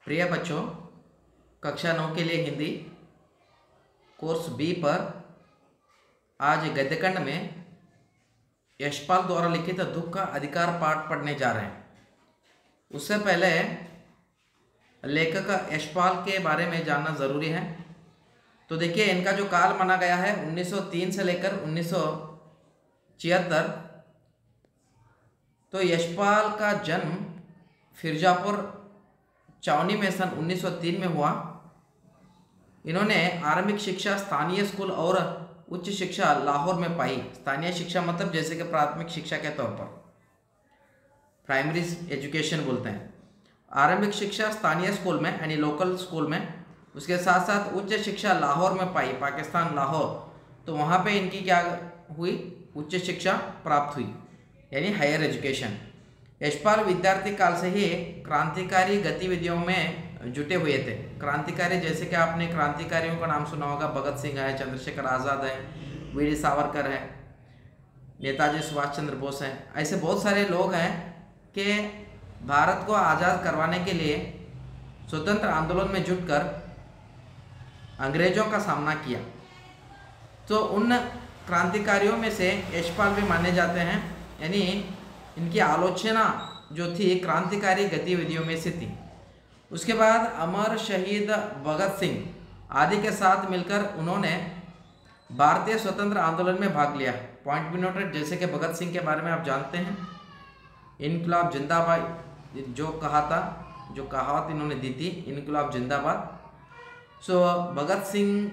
प्रिय बच्चों, कक्षा 9 के लिए हिंदी कोर्स बी पर आज गद्यखंड में यशपाल द्वारा लिखित दुख का अधिकार पाठ पढ़ने जा रहे हैं। उससे पहले लेखक यशपाल के बारे में जानना ज़रूरी है। तो देखिए, इनका जो काल माना गया है 1903 से लेकर 1976। तो यशपाल का जन्म फिरजापुर चावनी में सन 1903 में हुआ। इन्होंने आरंभिक शिक्षा स्थानीय स्कूल और उच्च शिक्षा लाहौर में पाई। स्थानीय शिक्षा मतलब जैसे कि प्राथमिक शिक्षा के तौर पर प्राइमरी एजुकेशन बोलते हैं। आरंभिक शिक्षा स्थानीय स्कूल में यानी लोकल स्कूल में, उसके साथ साथ उच्च शिक्षा लाहौर में पाई, पाकिस्तान लाहौर। तो वहाँ पे इनकी क्या हुई, उच्च शिक्षा प्राप्त हुई यानी हायर एजुकेशन। यशपाल विद्यार्थी काल से ही क्रांतिकारी गतिविधियों में जुटे हुए थे। क्रांतिकारी जैसे कि आपने क्रांतिकारियों का नाम सुना होगा, भगत सिंह है, चंद्रशेखर आज़ाद है, वीर सावरकर है, नेताजी सुभाष चंद्र बोस हैं। ऐसे बहुत सारे लोग हैं कि भारत को आज़ाद करवाने के लिए स्वतंत्र आंदोलन में जुटकर अंग्रेजों का सामना किया। तो उन क्रांतिकारियों में से यशपाल भी माने जाते हैं, यानी इनकी आलोचना जो थी क्रांतिकारी गतिविधियों में से थी। उसके बाद अमर शहीद भगत सिंह आदि के साथ मिलकर उन्होंने भारतीय स्वतंत्र आंदोलन में भाग लिया। पॉइंट भी नोटेड, जैसे कि भगत सिंह के बारे में आप जानते हैं, इनकलाब जिंदाबाद जो कहा था, जो कहावत इन्होंने दी थी, इनकलाब जिंदाबाद। सो भगत सिंह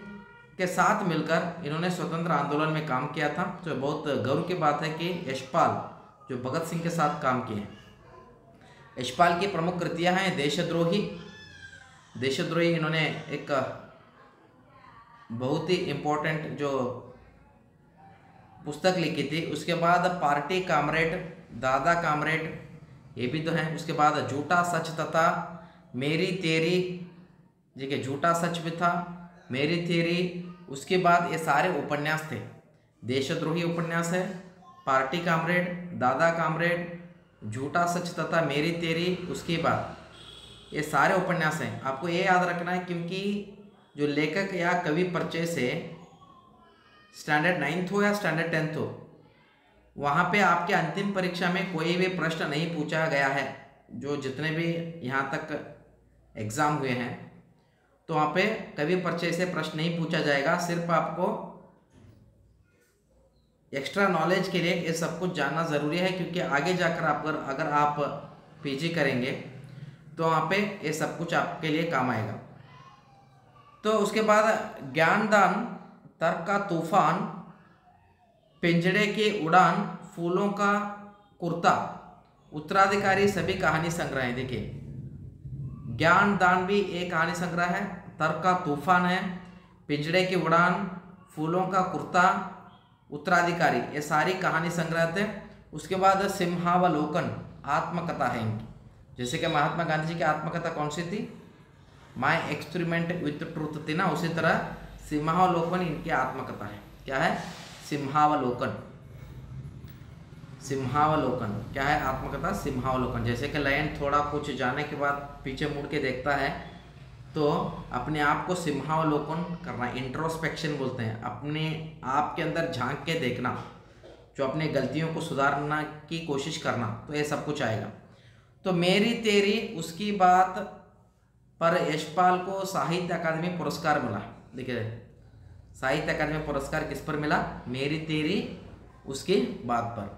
के साथ मिलकर इन्होंने स्वतंत्र आंदोलन में काम किया था। तो बहुत गर्व की बात है कि यशपाल जो भगत सिंह के साथ काम किए हैं। यशपाल की प्रमुख कृतियां हैं देशद्रोही। देशद्रोही इन्होंने एक बहुत ही इम्पोर्टेंट जो पुस्तक लिखी थी। उसके बाद पार्टी कामरेड, दादा कामरेड, ये भी तो हैं। उसके बाद झूठा सच तथा मेरी तेरी, देखिए झूठा सच भी था, मेरी तेरी। उसके बाद ये सारे उपन्यास थे। देशद्रोही उपन्यास है, पार्टी कामरेड, दादा कामरेड, झूठा सच तथा मेरी तेरी। उसके बाद ये सारे उपन्यास हैं। आपको ये याद रखना है क्योंकि जो लेखक या कवि परिचय से स्टैंडर्ड 9th हो या स्टैंडर्ड 10th हो, वहाँ पे आपके अंतिम परीक्षा में कोई भी प्रश्न नहीं पूछा गया है। जो जितने भी यहाँ तक एग्ज़ाम हुए हैं, तो वहाँ पे कवि परिचय से प्रश्न नहीं पूछा जाएगा। सिर्फ आपको एक्स्ट्रा नॉलेज के लिए ये सब कुछ जानना ज़रूरी है, क्योंकि आगे जाकर अगर आप पीजी करेंगे तो वहाँ पे ये सब कुछ आपके लिए काम आएगा। तो उसके बाद ज्ञानदान, तर्क का तूफान, पिंजड़े की उड़ान, फूलों का कुर्ता, उत्तराधिकारी सभी कहानी संग्रह है। देखिए, ज्ञानदान भी एक कहानी संग्रह है, तर्क का तूफान है, पिंजड़े की उड़ान, फूलों का कुर्ता, उत्तराधिकारी, ये सारी कहानी संग्रह थे। उसके बाद सिंहावलोकन, आत्मकथा है इनकी। जैसे कि महात्मा गांधी जी की आत्मकथा कौन सी थी, माय एक्सपेरिमेंट विथ ट्रूथ थी ना, उसी तरह सिंहावलोकन इनकी आत्मकथा है। क्या है, सिंहावलोकन। सिंहावलोकन क्या है, आत्मकथा सिंहावलोकन। जैसे कि लायन थोड़ा कुछ जाने के बाद पीछे मुड़ के देखता है, तो अपने आप को सिंहावलोकन करना, इंट्रोस्पेक्शन बोलते हैं। अपने आप के अंदर झांक के देखना, जो अपने गलतियों को सुधारना की कोशिश करना, तो ये सब कुछ आएगा। तो मेरी तेरी, उसकी बात पर यशपाल को साहित्य अकादमी पुरस्कार मिला। देखिए, साहित्य अकादमी पुरस्कार किस पर मिला, मेरी तेरी उसकी बात पर।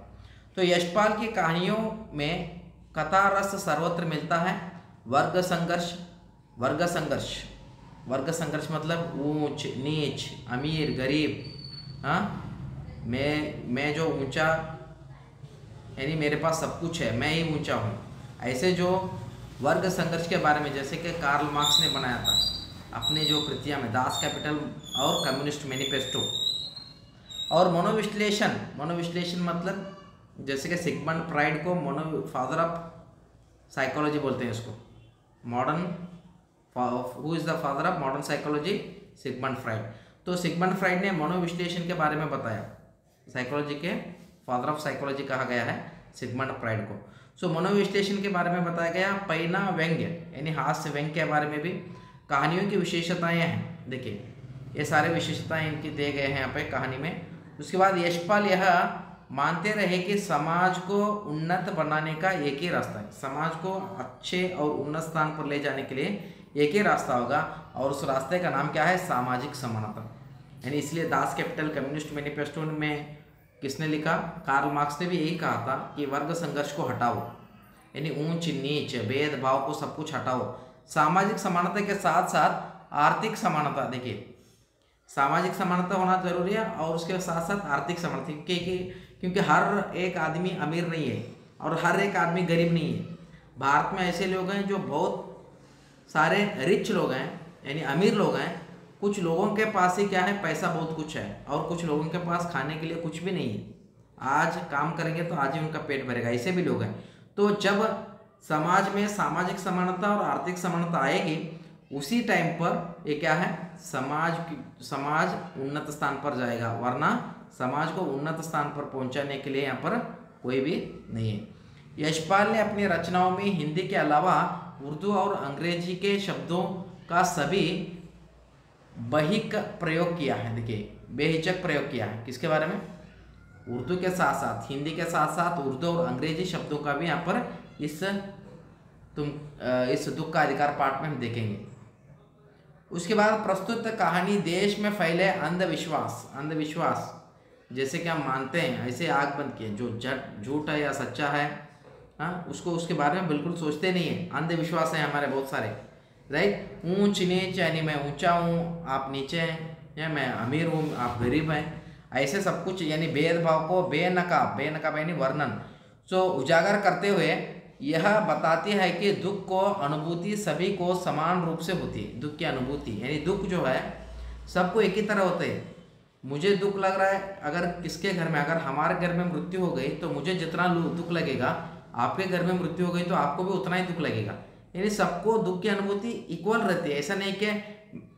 तो यशपाल की कहानियों में कथा रस सर्वत्र मिलता है। वर्ग संघर्ष, वर्ग संघर्ष, वर्ग संघर्ष मतलब ऊंच नीच, अमीर गरीब। हाँ, मैं जो ऊंचा, यानी मेरे पास सब कुछ है, मैं ही ऊंचा हूँ। ऐसे जो वर्ग संघर्ष के बारे में, जैसे कि कार्ल मार्क्स ने बनाया था अपने जो कृतियाँ में, दास कैपिटल और कम्युनिस्ट मैनिफेस्टो। और मनोविश्लेषण, मनोविश्लेषण मतलब जैसे कि सिगमंड फ्राइड को फादर ऑफ साइकोलॉजी बोलते हैं इसको। Modern, who is the father of modern psychology, Sigmund Freud. तो सिगमंड फ्राइड ने मनोविश्लेषण के बारे में बताया। साइकोलॉजी के फादर ऑफ साइकोलॉजी कहा गया है सिगमंड फ्राइड को। सो मनोविश्लेषण के बारे में बताया गया। पैना व्यंग्य यानी हास्य व्यंग्य के बारे में भी, कहानियों की विशेषताएं हैं, देखिए ये सारे विशेषताएं इनकी दिए गए हैं यहाँ पे कहानी में। उसके बाद यशपाल यह मानते रहे कि समाज को उन्नत बनाने का एक ही रास्ता है, समाज को अच्छे और उन्नत स्थान पर ले जाने के लिए एक ही रास्ता होगा, और उस रास्ते का नाम क्या है, सामाजिक समानता। यानी इसलिए दास कैपिटल कम्युनिस्ट मैनिफेस्टो में किसने लिखा, कार्ल मार्क्स ने भी यही कहा था कि वर्ग संघर्ष को हटाओ, यानी ऊंच नीच भेदभाव को सब कुछ हटाओ। सामाजिक समानता के साथ साथ आर्थिक समानता, देखिए सामाजिक समानता होना जरूरी है और उसके साथ साथ आर्थिक समानता, क्योंकि हर एक आदमी अमीर नहीं है और हर एक आदमी गरीब नहीं है। भारत में ऐसे लोग हैं जो बहुत सारे रिच लोग हैं, यानी अमीर लोग हैं। कुछ लोगों के पास ही क्या है, पैसा बहुत कुछ है, और कुछ लोगों के पास खाने के लिए कुछ भी नहीं है। आज काम करेंगे तो आज ही उनका पेट भरेगा, ऐसे भी लोग हैं। तो जब समाज में सामाजिक समानता और आर्थिक समानता आएगी, उसी टाइम पर ये क्या है, समाज उन्नत स्थान पर जाएगा, वरना समाज को उन्नत स्थान पर पहुंचाने के लिए यहाँ पर कोई भी नहीं है। यशपाल ने अपनी रचनाओं में हिंदी के अलावा उर्दू और अंग्रेजी के शब्दों का सभी बहिक प्रयोग किया है, देखिए बेहिचक प्रयोग किया है। किसके बारे में, उर्दू के साथ साथ हिंदी के साथ साथ उर्दू और अंग्रेजी शब्दों का भी यहाँ पर इस दुख का अधिकार पाठ में हम देखेंगे। उसके बाद प्रस्तुत कहानी देश में फैले अंधविश्वास जैसे कि हम मानते हैं ऐसे आग बंद किए, जो झूठ है या सच्चा है, हाँ उसके बारे में बिल्कुल सोचते नहीं है। अंधविश्वास है हमारे बहुत सारे, राइट। ऊंच नीच यानी मैं ऊंचा हूँ आप नीचे हैं, या मैं अमीर हूँ आप गरीब हैं, ऐसे सब कुछ, यानी भेदभाव को बेनकाब यानी वर्णन उजागर करते हुए यह बताती है कि दुख को अनुभूति सभी को समान रूप से होती है। दुख की अनुभूति यानी दुख जो है सबको एक ही तरह होते हैं। मुझे दुख लग रहा है, अगर किसके घर में, अगर हमारे घर में मृत्यु हो गई तो मुझे जितना दुख लगेगा, आपके घर में मृत्यु हो गई तो आपको भी उतना ही दुख लगेगा। यानी सबको दुख की अनुभूति इक्वल रहती है। ऐसा नहीं कि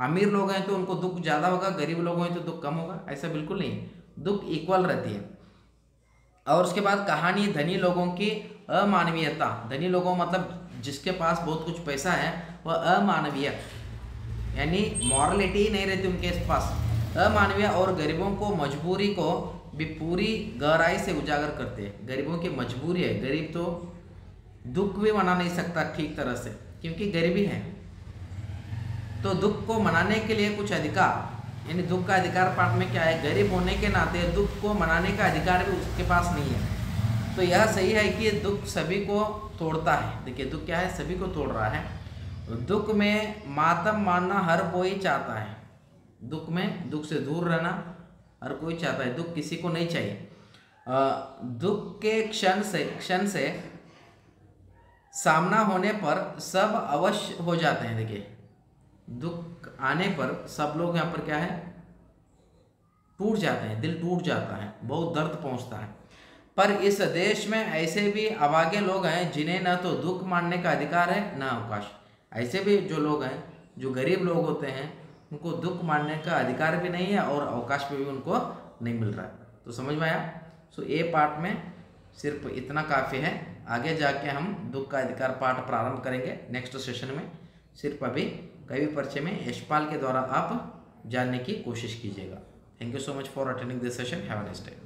अमीर लोग हैं तो उनको दुख ज़्यादा होगा, गरीब लोग हैं तो दुख कम होगा, ऐसा बिल्कुल नहीं। दुख इक्वल रहती है। और उसके बाद कहानी धनी लोगों की अमानवीयता, धनी लोगों मतलब जिसके पास बहुत कुछ पैसा है वह अमानवीय यानी मॉरलिटी नहीं रहती उनके पास, अमानवीय और गरीबों को मजबूरी को भी पूरी गहराई से उजागर करते हैं। गरीबों की मजबूरी है, गरीब तो दुख भी मना नहीं सकता ठीक तरह से क्योंकि गरीबी है, तो दुख को मनाने के लिए कुछ अधिकार, यानी दुख का अधिकार पाठ में क्या है, गरीब होने के नाते दुख को मनाने का अधिकार भी उसके पास नहीं है। तो यह सही है कि दुख सभी को तोड़ता है। देखिए दुख क्या है, सभी को तोड़ रहा है। दुख में मातम मानना हर कोई चाहता है, दुख में दुख से दूर रहना हर कोई चाहता है, दुख किसी को नहीं चाहिए। दुख के क्षण से सामना होने पर सब अवश्य हो जाते हैं। देखिए दुख आने पर सब लोग यहाँ पर क्या है, टूट जाते हैं, दिल टूट जाता है, बहुत दर्द पहुंचता है। पर इस देश में ऐसे भी अभागे लोग हैं जिन्हें न तो दुख मानने का अधिकार है न अवकाश। ऐसे भी जो लोग हैं, जो गरीब लोग होते हैं, उनको दुख मानने का अधिकार भी नहीं है और अवकाश भी उनको नहीं मिल रहा है। तो समझ में आया। सो ये पार्ट में सिर्फ इतना काफ़ी है, आगे जाके हम दुख का अधिकार पाठ प्रारंभ करेंगे नेक्स्ट सेशन में। सिर्फ अभी कवि परिचय में यशपाल के द्वारा आप जानने की कोशिश कीजिएगा। Thank you so much for attending this session. Have a nice day.